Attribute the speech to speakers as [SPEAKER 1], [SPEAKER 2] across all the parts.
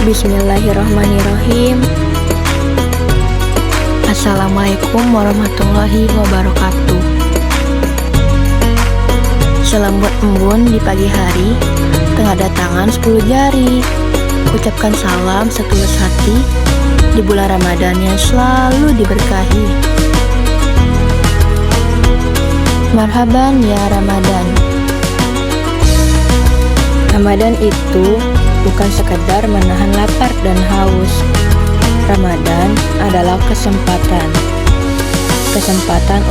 [SPEAKER 1] Bismillahirrahmanirrahim. Assalamualaikum warahmatullahi wabarakatuh. Selambut embun di pagi hari, tengah datangan 10 jari. Ucapkan salam setulus hati di bulan Ramadan yang selalu diberkahi. Marhaban ya Ramadan. Ramadan itu bukan sekadar menahan lapar dan haus. Ramadan adalah kesempatan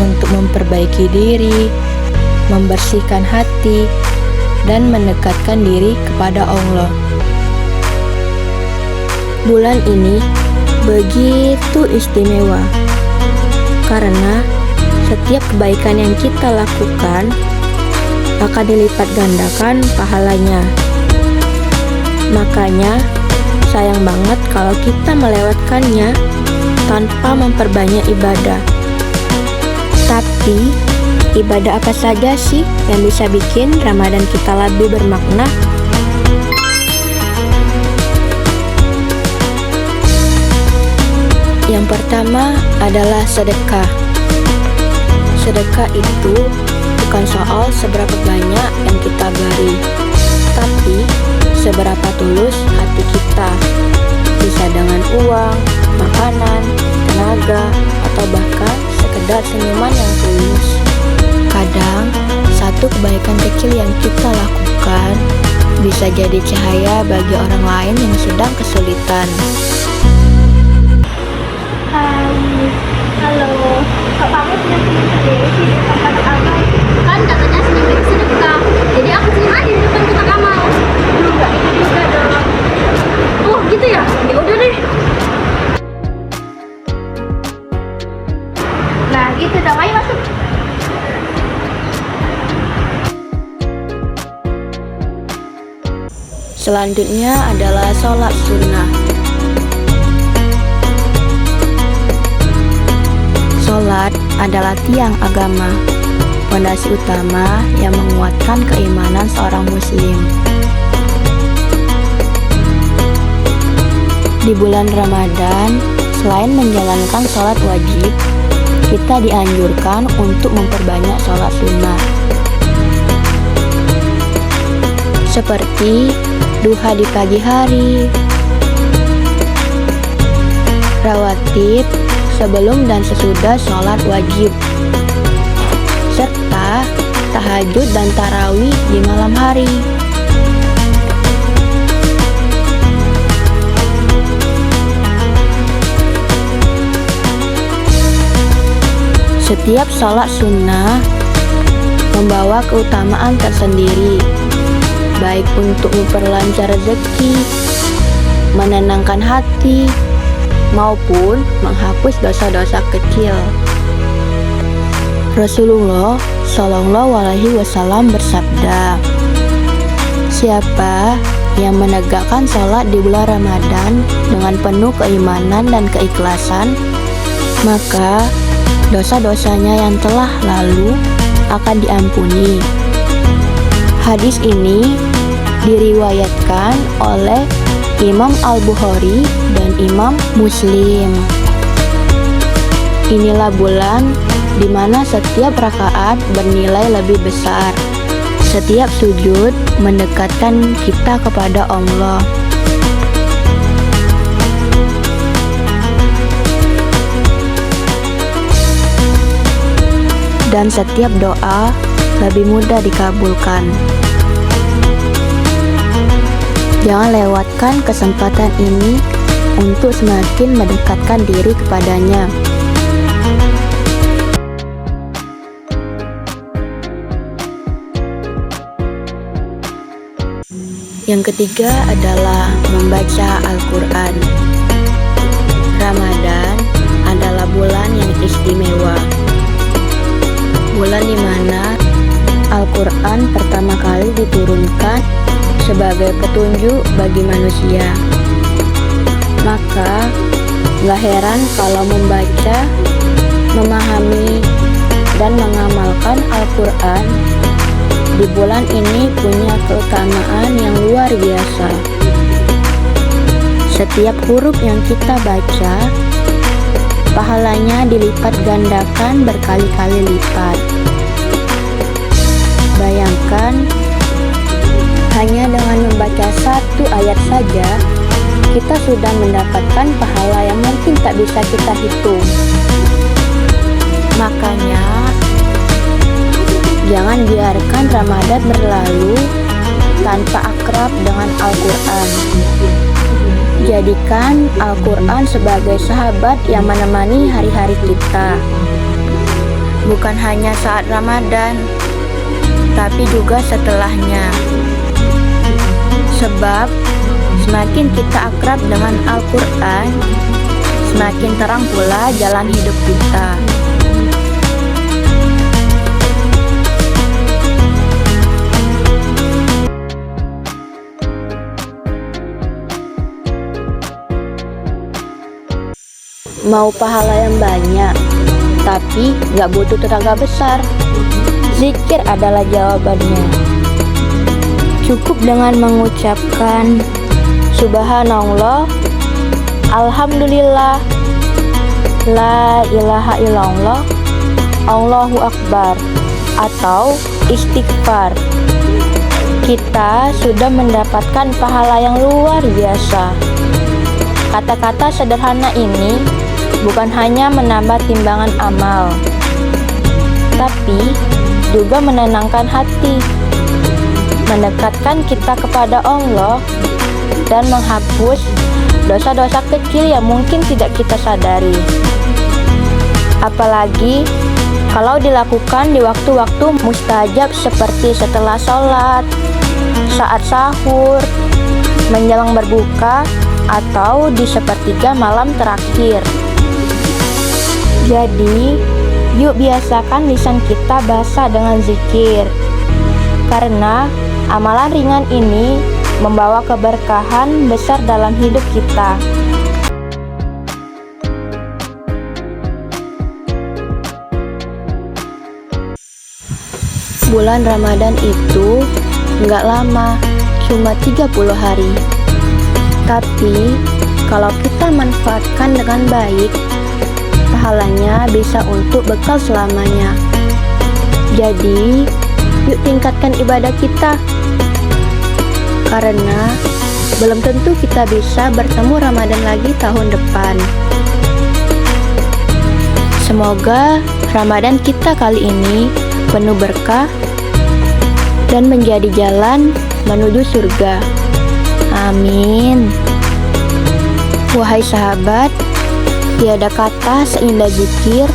[SPEAKER 1] untuk memperbaiki diri, membersihkan hati, dan mendekatkan diri kepada Allah. Bulan ini begitu istimewa karena setiap kebaikan yang kita lakukan akan dilipat gandakan pahalanya. Makanya sayang banget kalau kita melewatkannya tanpa memperbanyak ibadah. Tapi ibadah apa saja sih yang bisa bikin Ramadan kita lebih bermakna? Yang pertama adalah sedekah. Sedekah itu bukan soal seberapa banyak yang kita beri, tapi seberapa tulus hati kita. Bisa dengan uang, makanan, tenaga, atau bahkan sekedar senyuman yang tulus. Kadang, satu kebaikan kecil yang kita lakukan bisa jadi cahaya bagi orang lain yang sedang kesulitan.
[SPEAKER 2] Hai, halo. Kok kamu senyum-senyum sendiri sih di depan kotak amal? Kan katanya senyum itu sedekah. Jadi aku senyum aja di depan kotak amal. Duh, gak gitu juga dong. Oh gitu ya? Ya udah deh. Nah gitu dong, ayo masuk.
[SPEAKER 1] Selanjutnya adalah sholat sunnah. Sholat adalah tiang agama, fondasi utama yang menguatkan keimanan seorang muslim. Di bulan Ramadan, selain menjalankan sholat wajib, kita dianjurkan untuk memperbanyak sholat sunnah. Seperti duha di pagi hari, rawatib sebelum dan sesudah sholat wajib, serta tahajud dan tarawih di malam hari. Setiap sholat sunnah membawa keutamaan tersendiri, baik untuk memperlancar rezeki, menenangkan hati, maupun menghapus dosa-dosa kecil. Rasulullah Shallallahu Alaihi Wasallam bersabda, siapa yang menegakkan sholat di bulan Ramadan dengan penuh keimanan dan keikhlasan, maka dosa-dosanya yang telah lalu akan diampuni. Hadis ini diriwayatkan oleh Imam Al-Bukhari dan Imam Muslim. Inilah bulan di mana setiap rakaat bernilai lebih besar. Setiap sujud mendekatkan kita kepada Allah. Dan setiap doa lebih mudah dikabulkan. Jangan lewatkan kesempatan ini untuk semakin mendekatkan diri kepadanya. Yang ketiga adalah membaca Al-Quran. Ramadan adalah bulan yang istimewa. Bulan di mana Al-Quran pertama kali diturunkan sebagai petunjuk bagi manusia. Maka gak heran kalau membaca, memahami, dan mengamalkan Al-Quran di bulan ini punya keutamaan yang luar biasa. Setiap huruf yang kita baca, pahalanya dilipat gandakan berkali-kali lipat. Bayangkan, hanya dengan membaca satu ayat saja, kita sudah mendapatkan pahala yang mungkin tak bisa kita hitung. Makanya, jangan biarkan Ramadan berlalu tanpa akrab dengan Al-Quran. Jadikan Al-Quran sebagai sahabat yang menemani hari-hari kita. Bukan hanya saat Ramadan, tapi juga setelahnya. Sebab semakin kita akrab dengan Al-Quran, semakin terang pula jalan hidup kita. Mau pahala yang banyak, tapi gak butuh tenaga besar. Zikir adalah jawabannya. Cukup dengan mengucapkan Subhanallah, Alhamdulillah, La ilaha illallah, Allahu Akbar, atau istighfar. Kita sudah mendapatkan pahala yang luar biasa. Kata-kata sederhana ini bukan hanya menambah timbangan amal, tapi juga menenangkan hati, mendekatkan kita kepada Allah, dan menghapus dosa-dosa kecil yang mungkin tidak kita sadari. Apalagi kalau dilakukan di waktu-waktu mustajab seperti setelah sholat, saat sahur, menjelang berbuka, atau di sepertiga malam terakhir. Jadi, yuk biasakan lisan kita basah dengan zikir, karena amalan ringan ini membawa keberkahan besar dalam hidup kita. Bulan Ramadan itu nggak lama, cuma 30 hari. Tapi, kalau kita manfaatkan dengan baik, pahalanya bisa untuk bekal selamanya. Jadi, yuk tingkatkan ibadah kita. Karena belum tentu kita bisa bertemu Ramadan lagi tahun depan. Semoga Ramadan kita kali ini penuh berkah dan menjadi jalan menuju surga. Amin. Wahai sahabat, tiada kata seindah zikir,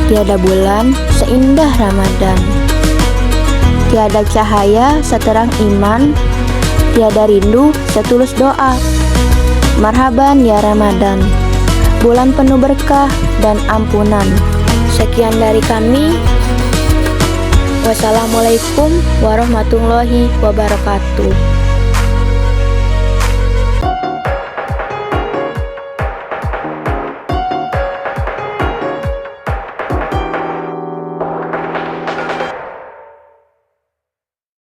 [SPEAKER 1] tiada bulan seindah Ramadan, tiada cahaya seterang iman, tiada rindu setulus doa. Marhaban ya Ramadan, bulan penuh berkah dan ampunan. Sekian dari kami. Wassalamualaikum warahmatullahi wabarakatuh.